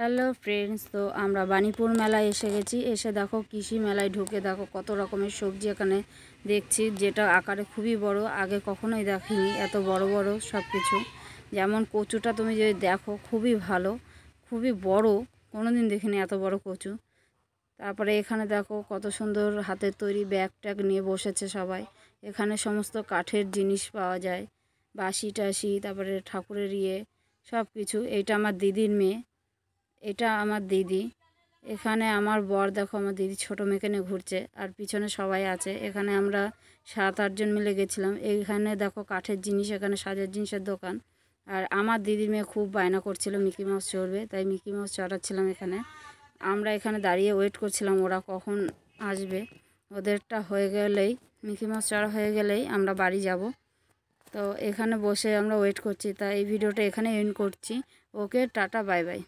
Hello friends, তো আমরা বাণীপুর মেলায় এসে গেছি। এসে দেখো কৃষি মেলায় ঢুকে দেখো কত রকমের সবজি এখানে দেখছি, যেটা আকারে খুবই বড়। আগে কখনোই দেখিনি এত বড় বড় সব কিছু। যেমন কচুটা তুমি যদি দেখো খুবই ভালো, খুবই বড়, কোনোদিন দেখিনি এত বড় কচু। তারপরে এখানে দেখো কত সুন্দর হাতের তৈরি ব্যাগ ট্যাগ নিয়ে বসেছে সবাই। এখানে সমস্ত কাঠের জিনিস পাওয়া যায়, বাঁশি টাশি, তারপরে ঠাকুরের সব কিছু। এইটা আমার দিদির মেয়ে, এটা আমার দিদি। এখানে আমার বর দেখো আমার দিদি ছোটো মেয়েকে নিয়ে ঘুরছে, আর পিছনে সবাই আছে। এখানে আমরা 7-8 জন মিলে গেছিলাম। এইখানে দেখো কাঠের জিনিস, এখানে সাজার জিনিসের দোকান। আর আমার দিদির মেয়ে খুব বায়না করছিল মিকি মাউস চড়বে, তাই মিকি মাউস চড়াচ্ছিলাম এখানে। আমরা এখানে দাঁড়িয়ে ওয়েট করছিলাম ওরা কখন আসবে। ওদেরটা হয়ে গেলেই, মিকি মাউস চড়া হয়ে গেলেই আমরা বাড়ি যাব। তো এখানে বসে আমরা ওয়েট করছি। তাই এই ভিডিওটা এখানে এন্ড করছি। ওকে, টাটা, বাই বাই।